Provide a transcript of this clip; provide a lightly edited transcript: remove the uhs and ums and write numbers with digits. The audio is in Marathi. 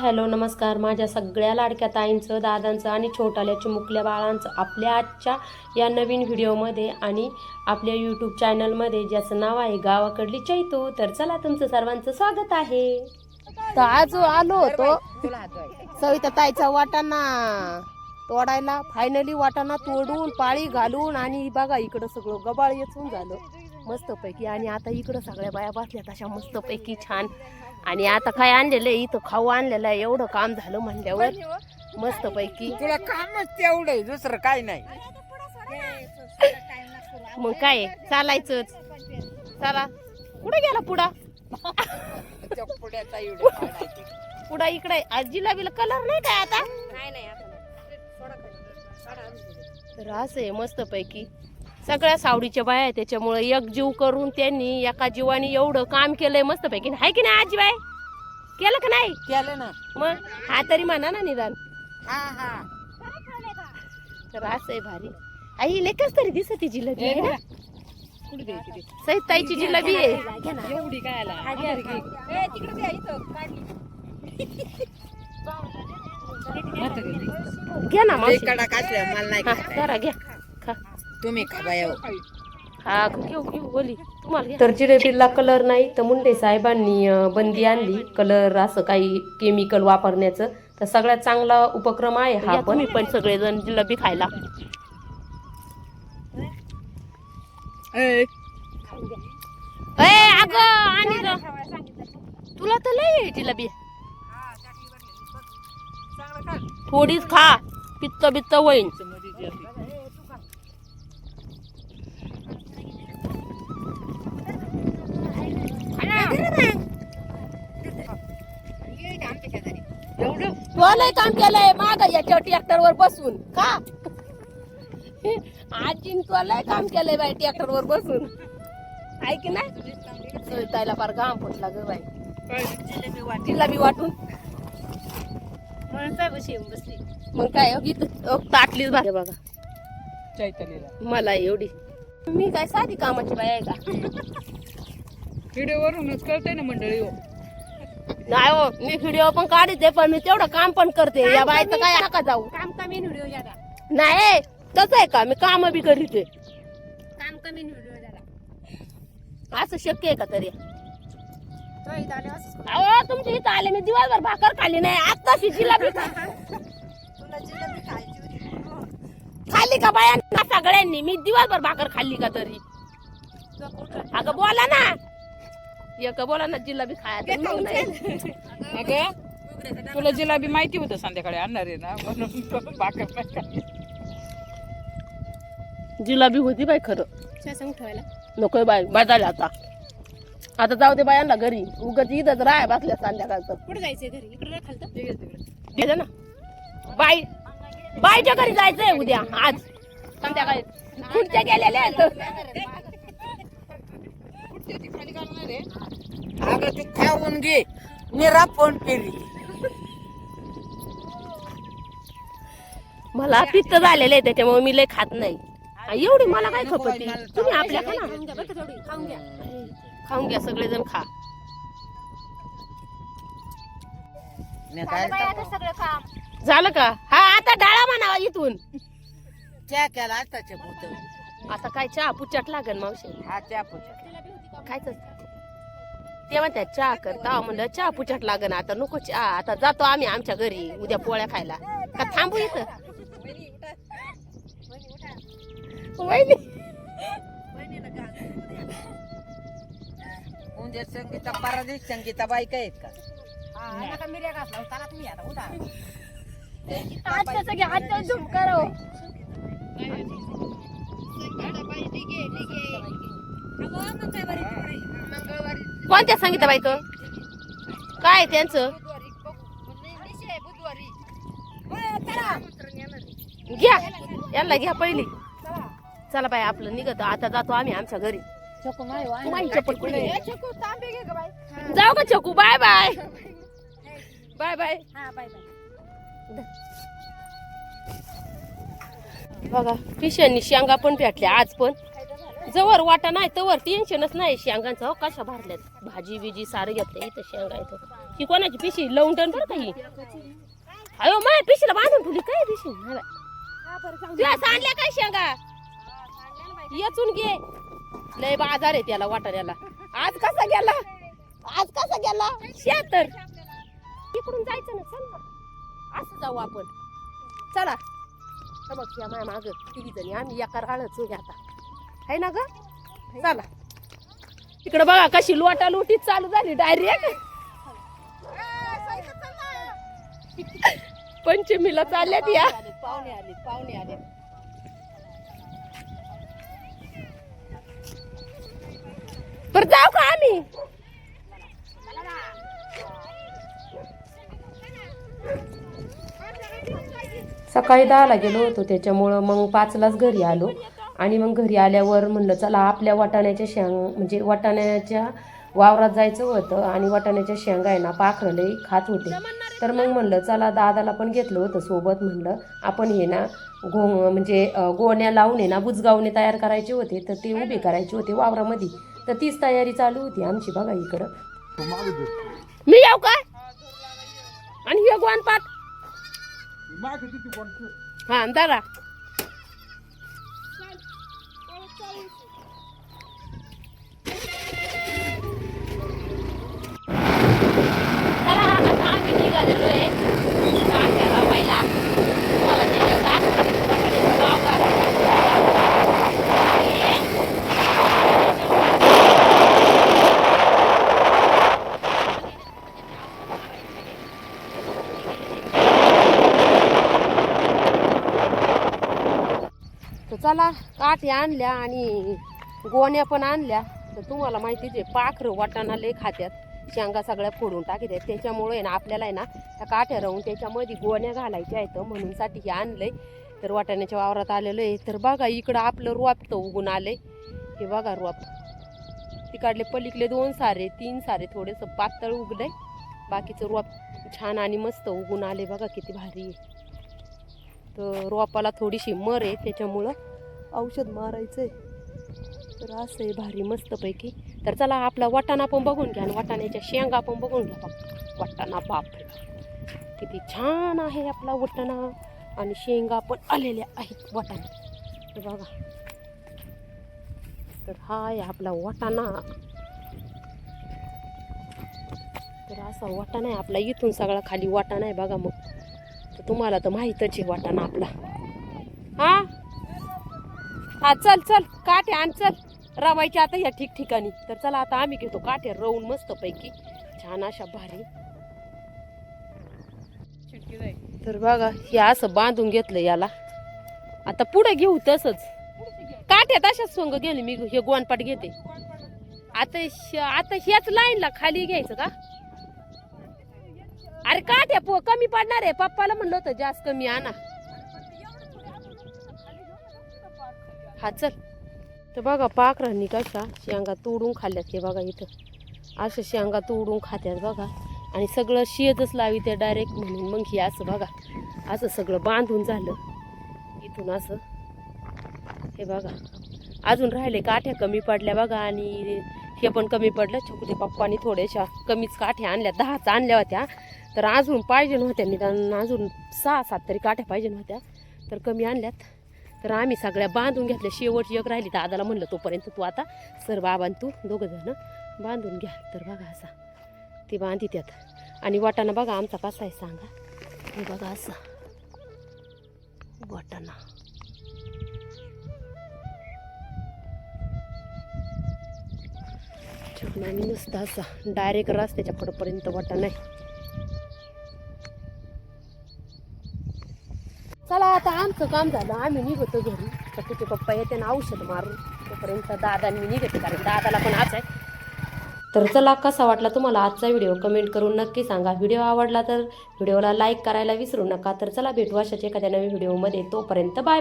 हॅलो नमस्कार माझ्या सगळ्या लाडक्या ताईंचं, दादांचं आणि छोटाल्या चिमुकल्या बाळांचं आपल्या आजच्या या नवीन व्हिडिओमध्ये आणि आपल्या यूट्यूब चॅनलमध्ये ज्याचं नाव आहे गावाकडली चैतू. तर चला तुमचं सर्वांचं स्वागत आहे. तर आज आलो होतो सविता ताईचा वाटाणा तोडायला. फायनली वाटाणा तोडून पाळी घालून आणि बघा इकडं सगळं गबाळ येचून झालं मस्तपैकी. आणि आता इकडं सगळ्या बाया बसल्यात अशा मस्तपैकी छान. आणि आता काय आणलेलं आहे इथं, खाऊ आणलेलं आहे. एवढं काम झालं म्हणल्यावर मस्तपैकी. तुला कामच तेवढं, दुसरं काय नाही. मग काय चालायचं. चला कुठे गेला पुढा पुढा इकडे. जिलाबीला कलर नाही काय आता. तर असं आहे मस्तपैकी. सगळ्या सावडीच्या बाया आहे त्याच्यामुळे एकजीव करून त्यांनी एका जीवाने एवढं काम केलंय मस्तपैकी. हाय की नाही आजीबाई? केलं का नाही? केलं ना. मग हा तरी म्हणा ना निदान. हा हा. तर असं आहे भारी. आई लेकच तरी दिसते जिलेबी आहे ना. सहित ताईची जिलेबी आहे. एवढी काय घ्या ना मावशी. कडा काचल्या मला नाही हा, खाता. जरा घ्या खा. तुम्ही खा बाया. हा घेऊ घेऊ बोली तुम्हाला घ्या. तर जिलेबीला कलर नाही तर मुंडे साहेबांनी बंदी आणली कलर असं काही केमिकल वापरण्याचं. तर सगळ्यात चांगला उपक्रम आहे हा. या तुम्ही पण सगळेजण जिलेबी खायला. अगं आणि ग तुला तर लय आहे जिलेबी. थोडीच खा, पित्त बित्त होईन. तुला लय काम केलंय माग याच्या ट्रॅक्टरवर बसून का. आजीन तुला लय काम केलंय बाई ट्रॅक्टरवर बसून. ऐक नाही सविताला फार घाम फुटला ग बाई. जिलेबी वाटून मग काय ताटलीच भारी बघा चैतन्यला मला एवढी. मी काय साधी कामाची बाई आहे का? व्हिडिओ वरूनच कळतंय ना मंडळी. नाही हो, मी व्हिडिओ पण काढते पण मी तेवढं काम पण करते. या बाईचं काय नका जाऊ. काम कमी व्हिडिओ ज्यादा. नाही तसं आहे का? मी काम बी करीते. काम कमी व्हिडिओ ज्यादा. असं शक्य आहे का तरी? तो इथं आले असंच. अहो तुमच्या इथं आले मी दिवसभर भाकर खाल्ली नाही. आता जिलेबी तुला जिलेबी खायची होती. खाल्ली का बायांना सगळ्यांनी? मी दिवसभर भाकर खाल्ली का तरी? अगं बोला ना. एक बोला ना जिलेबी खायचं मग नाही. अगं तुला जिलेबी माहिती होतं संध्याकाळी आणणार आहे ना, म्हणून भाकर नाही खाल्ली. जिलेबी होती बाई खरं. सांग ठेवायला नकोय बाई बदल आता. आता जाऊ दे बायांना घरी. उगाच इथंच राय बसल्या संध्याकाळचं. कुठे जायचंय घरी? इकडे खालतं गेलं ना बाई. बाईच्या घरी जायचंय उद्या आज संध्याकाळी. खुर्च्या गेलेल्या आहेत. अगं ते खाऊन घे निरा फोन केली. मला पित्त झालेलं आहे त्याच्यामुळे मी लय खात नाही. एवढी मला काय खपती. तुम्ही आपल्या खा ना. खाऊन घ्या बरं का थोडी. खाऊन घ्या. खाऊन घ्या सगळेजण खा. झालं बाई आता सगळं काम. झालं का? हा आता डाळा म्हणावा इथून. चहा केला आताचे भूत. आता काय चहा पुचाट लागन मावशी. हा चहा पुढच्या खायच ते म्हणतात चहा करता. म्हणलं चहा पुचाट लागन आता नको चहा. आता जातो आम्ही आमच्या घरी उद्या पोळ्या खायला. का थांबू इथं? वहिनी म्हणजे संगीता पारादेश संगीता बायका आहेत का? नका मिऱ्या घासला चला तुम्ही आता उठा. आजच्या सगळे हात झुम करो. कोणत्या सांगितलं बाई तो? काय त्यांचं? घ्या यांना घ्या पहिली. चला बाई आपलं निघत. आता जातो आम्ही आमच्या घरी. माझी चप्पल कुठे? जाऊ का चकू? Bye bye bye bye. हा बाय बाय. बघा पिशांनी शेंगा पण भेटल्या आज. पण जवळ वाटा नाही तवर टेन्शनच नाही शेंगांचं. कशा भरल्यात भाजी बिजी सारं घेतलं इथं शेंगा इथं. ही कोणाची पिशी लवंटन बरं का ही अयो माझ्या पिशीला बांधून ठेवली काय पिशी तुला सांगल्या काय शेंगा येचून घे लय बाजार आहे त्याला वाटाण्याला आज कसा गेला शेतर इकडून जायचं ना चल ना असं जाऊ आपण चला तर बघ या माझ्या माग तिघी जणी आम्ही एका राळच आता आहे ना ग चला इकडे बघा कशी लोटालोटीच चालू झाली डायरेक्ट पंचमीला चालल्यात या पाहुणे आले पर जाऊ का आम्ही सकाळी 10ला गेलो होतो त्याच्यामुळं मग 5लाच घरी आलो आणि मग घरी आल्यावर म्हणलं चला आपल्या वाटाण्याच्या म्हणजे वाटाण्याच्या वावरात जायचं होतं आणि वाटाण्याच्या शेंगा आहे ना पाखरं लई खात होते तर मग म्हणलं चला दादाला पण घेतलं होतं सोबत म्हणलं आपण हे ना म्हणजे गोण्या लावून आहे ना बुजगावणे तयार करायचे होते तर ते उभे करायचे होते वावरामध्ये तर तीच तयारी चालू होती आमची बघा इकडं मी येऊ का आणि हे गोवान पाठ हा दादा चला काठ्या आणल्या आणि गोण्या पण आणल्या तर तुम्हाला माहितीच आहे पाखरं वाटाणा लय खात्यात शेंगा सगळ्या फोडून टाकीत आहेत त्याच्यामुळे आहे ना आपल्याला आहे ना त्या काठ्या राहून त्याच्यामध्ये गोण्या घालायच्या आहेत म्हणून साठी हे आणलंय तर वाटाण्याच्या वावरात आलेलं आहे तर बघा इकडं आपलं रोप तर उगून आलंय हे बघा रोप तिकडले पलीकडले 2 सारे 3 सारे थोडेसं पातळ उगलंय बाकीचं रोप छान आणि मस्त उगून आले बघा किती भारी आहे तर रोपाला थोडीशी मर आहे त्याच्यामुळं औषध मारायचंय तर असं आहे भारी मस्तपैकी तर चला आपला वाटाणा पण बघून घ्या आणि वाटाण्याच्या शेंगा पण बघून घ्या वाटाणा बापरे किती छान आहे आपला वाटाणा आणि शेंगा पण आलेल्या आहेत वाटाणा हे बघा तर हा आहे आपला वाटाणा तर असा वाटाणा आहे आपला इथून सगळा खाली वाटाणा आहे बघा मग तर तुम्हाला तर माहीतच आहे वाटाणा आपला हा हा चल चल काठ्या आण चल रवायच्या आता या ठिकठिकाणी तर चला आता आम्ही घेतो काठ्या रवून मस्त पैकी छान अशा भारी तर बघा हे असं बांधून घेतलं याला आता पुढे घेऊ तसंच काठ्या तशाच सोंग गेले मी हे गोनपाट घेते आता ह्याच लाईनला खाली घ्यायचं का अरे काठ्या कमी पडणार आहे पप्पाला म्हणलं होतं जास्त कमी आणा हा चल तर बघा पाखरांनी कशा शेंगा तोडून खाल्ल्यात हे बघा इथं असं शेंगा तोडून खात्यात बघा आणि सगळं शेतच लाविते डायरेक्ट म्हणून मग हे असं बघा असं सगळं बांधून झालं इथून असं हे बघा अजून राहिले काठ्या कमी पडल्या बघा आणि हे पण कमी पडलं छोटे पप्पानी थोड्याशा कमीच काठ्या आणल्या 10च आणल्या होत्या तर अजून पाहिजे नव्हत्या निदान अजून 6-7 तरी काठ्या पाहिजे नव्हत्या तर कमी आणल्यात तर आम्ही सगळ्या बांधून घेतल्या शेवटची एक राहिली दादाला म्हणलं तोपर्यंत तू आता सर बाबा तू 2 जण बांधून घ्या तर बघा असा ते बांधी त्यात आणि वाटाणा बघा आमचा कसा आहे सांगा हे बघा असा वाटाणा छान आणि मस्त असा डायरेक्ट रस्त्याच्या पुढपर्यंत वाटाणा आहे चला आता आमचं काम झालं आम्ही निघतो घरी तर तुझे पप्पा येते ना औषध मारून तोपर्यंत दादा मी निघते कारण दादाला पण आज आहे तर चला कसा वाटला तुम्हाला आजचा व्हिडिओ कमेंट करून नक्की सांगा व्हिडिओ आवडला तर व्हिडिओला लाईक करायला विसरू नका तर चला भेटू अशाच एखाद्या नवीन व्हिडिओमध्ये तोपर्यंत बाय